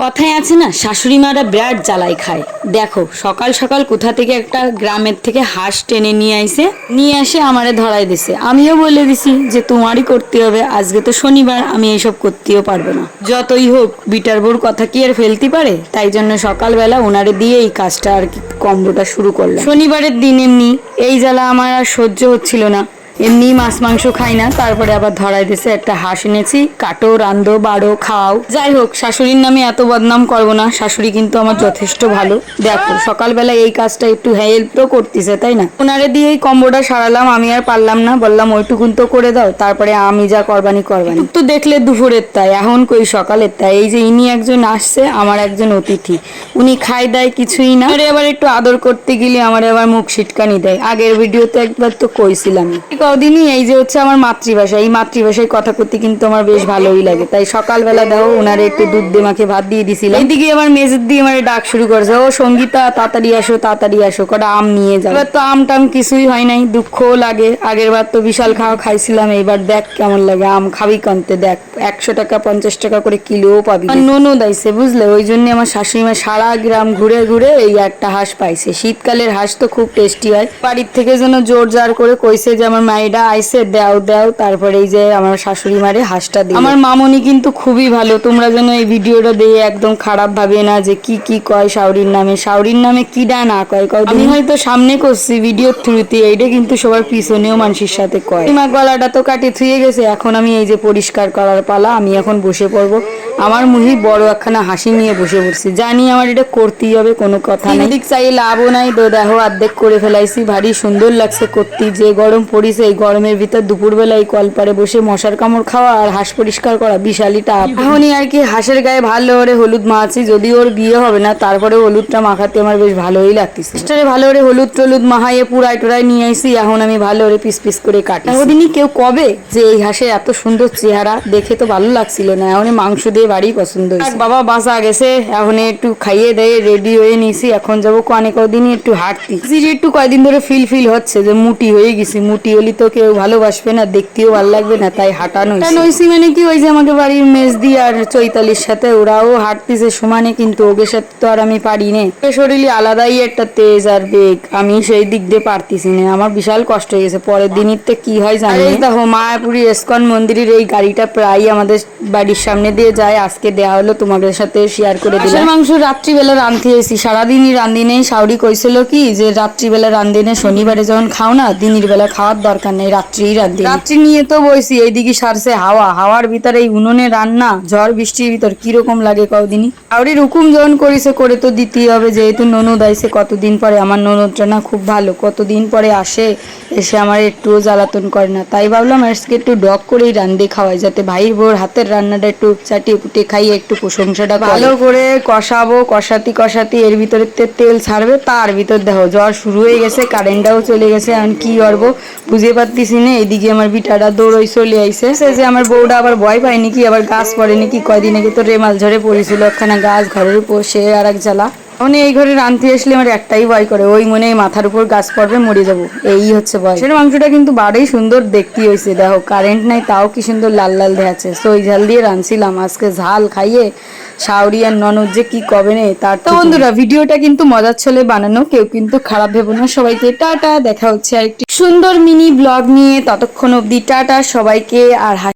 কথায় আছে না, শাশুড়ি মারা বিরাট জ্বালাই খায়। দেখো সকাল সকাল কোথা থেকে একটা গ্রামের থেকে হাঁস টেনে নিয়ে আসে আমারে ধরাই দিছে। আমিও বলে দিছি যে তোমারই করতে হবে, আজকে তো শনিবার, আমি এইসব করতেও পারবো না। যতই হোক বিটার বোর কথা কি আর ফেলতে পারে, তাই জন্য সকালবেলা ওনারে দিয়ে এই কাজটা আর কি কম্বোটা শুরু করলাম। শনিবারের দিন এমনি এই জ্বালা আমার আর সহ্য হচ্ছিল না, এমনি মাছ মাংস খাই না, তারপরে আবার ধরাই দিছে একটা হাঁস এনেছি, কাটো রান্ধো বাড়ো খাও। যাই হোক, শাশুড়ির নামে এত বদনাম করবো না, শাশুড়ি কিন্তু আমার যথেষ্ট ভালো। দেখো সকালবেলা এই কাজটা একটু হেল্প তো করতেছে, তাই না? ওনারে দিয়ে এই কম্বোটা সারালাম, আমি আর পারলাম না, বললাম ওইটুকুন তো করে দাও, তারপরে আমি যা করবানি। তো দেখলে দুপুরের তাই, এখন কই সকালের তাই। এই যে ইনি একজন আসছে, আমার একজন অতিথি, উনি খাই দেয় কিছুই না, আরে আবার একটু আদর করতে গেলে আমার আবার মুখ সিটকানি দেয়। আগের ভিডিওতে একবার তো কইছিলাম। কদিনই এই যে হচ্ছে আমার মাতৃভাষা, এই মাতৃভাষায় কথা করতে কিন্তু আমার বেশ ভালোই লাগে, তাই সকালবেলা দেখো ওনারে একটু দুধ দিয়ে মাখে ভাত দিয়ে দিছিলাম। এইদিকে আবার মেজের দিয়ে আমার ডাক শুরু করছে, ও সঙ্গীতা তাড়াতাড়ি আসো তাড়াতাড়ি আসো, কটা আম নিয়ে যাও। এবার তো আম টাম কিছুই হয় নাই, দুঃখও লাগে। আগের বার তো বিশাল খাওয়া খাইছিলাম, এইবার দেখ কেমন লাগে। আম খাবি কন্তে দেখ, 100 টাকা 50 টাকা করে কিলোও পাবি। আর ননদ আইছে বুঝলে, ওই জন্য আমার শাশুড়িমা সারা গ্রাম ঘুরে ঘুরে এই একটা হাঁস পাইছে। শীতকালের হাঁস তো খুব টেস্টি হয়। বাড়ির থেকে যেন জোর জার করে কইছে যে আমার মাইডা আইছে দেও দেও, তারপরে এই যে আমার শাশুড়ি মারে হাঁসটা দিই। আমার মামনি কিন্তু খুবই ভালো, তোমরা যেন এই ভিডিওটা দিয়ে একদম খারাপ ভাবে না যে কি কি কয় শাশুড়ির নামে। শাশুড়ির নামে কি ডা না কয় কয়, আমি হয়তো সামনে করছি ভিডিওর থ্রুতে, এইটা কিন্তু সবার পিছনেও মানুষের সাথে কয়। মা গলাটা তো কাটি থুয়ে গেছে, এখন আমি এই যে পরিষ্কার করার পালা, আমি এখন বসে পড়বো। আমার মুহি বড় একখানা হাসি নিয়ে বসে পড়ছি, জানি আমার এটা করতেই হবে, কোনো কথা নেই। দিক চাই লাভও নাই, তো দেখো অর্ধেক করে ফেলাইছি, ভারী সুন্দর লাগছে করতে। যে গরম পড়িছে, এই গরমের ভিতর দুপুরবেলা এই কলপারে বসে মশার কামড় খাওয়া আর হাঁস পরিষ্কার করা বিশালই টাপ। এখনই আর কি হাঁসের গায়ে ভালো করে হলুদ মাখাচ্ছি, যদি ওর বিয়ে হবে না তারপরে হলুদটা মাখাতে আমার বেশ ভালোই লাগতেছে। ভালো করে হলুদ টলুদ মাখাইয়ে পুরাই টুরাই নিয়ে আইসি, এখন আমি ভালো করে পিস পিস করে কাটি। ওদিনই কেউ কবে যে এই হাঁসের এত সুন্দর চেহারা, দেখে তো ভালো লাগছিল না, এখন মাংস দিয়ে বাড়ি পছন্দ হয়েছে। বাবা বাসা গেছে, এখন একটু খাইয়ে দেয়ে রেডি হয়ে নিছি, এখন যাবো কনে কদিনই একটু হাঁটতি। একটু কয়দিন ধরে ফিল হচ্ছে যে মুটি হয়ে গেছি, মুটি হলি তো কেউ ভালোবাসবে না, দেখতেও ভালো লাগবে না, তাই হাঁটানো হয়েছে। মানে কি ওই যে আমাকে বাড়ির মেজদি আর চৈতালির সাথে ওরাও হাঁটতেছে সমানে, কিন্তু ওদের সাথে তো আর আমি পারি না, শরীরে আলাদাই একটা তেজ আর বেগ, আমি সেই দিক দিয়ে পারতেছি না, আমার বিশাল কষ্ট হয়ে গেছে। পরের দিনই তো কি হয় জানি। দেখো মায়াপুরি ইস্কন মন্দিরের এই গাড়িটা প্রায় আমাদের বাড়ির সামনে দিয়ে যায়, আজকে দেওয়া হলো, তোমাদের সাথে শেয়ার করে দিলাম। মাংস রাত্রিবেলা রান্ধতে এসেছি, সারাদিনই রান্ধি নেই। শাউরি কইছিল কি যে রাত্রিবেলা রান্ধি নেই, শনিবারে যখন খাও না দিনের বেলা খাওয়ার দরকার নেই, রাত্রিই রান্ধি। রাত্রি নিয়ে তো বইছি, এইদিকে সারছে হাওয়ার ভিতরে এই উনুনে রান্না, ঝড় বৃষ্টির ভিতর কিরকম লাগে কদিনই। শাউরির হুকুম যখন করেছে করে তো দিতেই হবে, যেহেতু ননদ আইছে কতদিন পরে। আমার ননদটা না খুব ভালো, কতদিন পরে আসে, এসে আমার একটুও জ্বালাতন করে না, তাই ভাবলাম আজকে একটু ডক করেই রান্ধে খাওয়াই, যাতে ভাইয়ের বোর হাতের রান্নাটা একটু চাটিয়ে কুটে খাইয়ে একটু প্রশংসাটা ভালো করে কষাবো। কষাতি এর ভিতরে তেল ছাড়বে, তার ভিতর দেখো জ্বর শুরু হয়ে গেছে, কারেন্টটাও চলে গেছে, এখন কি করবো বুঝে পারতেছি না। এদিকে আমার বিটাটা দৌড়ই চলে আইছে, যে আমার বউটা আবার ভয় পায় নাকি, আবার গাছ পড়ে নাকি, কয়দিন আগে তো রেমাল ঝরে পড়েছিল একখানা গাছ ঘরের উপর, সে আর এক জ্বালা। মানে এই ঘরে রাঁধতে আসলে আমার একটাই ভয় করে, ওই মনে মাথার উপর গাছ পড়বে মরে যাবো, এই হচ্ছে ভয়। সেটা মাংসটা কিন্তু বাড়েই সুন্দর দেখতে হয়েছে, দেখো কারেন্ট নাই তাও কি সুন্দর লাল লাল দেখাচ্ছে। তো ওই ঝাল দিয়ে রাঁধছিলাম, আজকে ঝাল খাইয়ে শাউরি আর ননদ যে কি কবে নেই তার। তো বন্ধুরা ভিডিওটা কিন্তু মজার ছলে বানানো, কেউ কিন্তু খারাপ ভেবো না। সবাইকে টাটা, দেখা হচ্ছে আরেকটি সুন্দর মিনি ব্লগ নিয়ে, ততক্ষণ অবধি টাটা সবাইকে। আর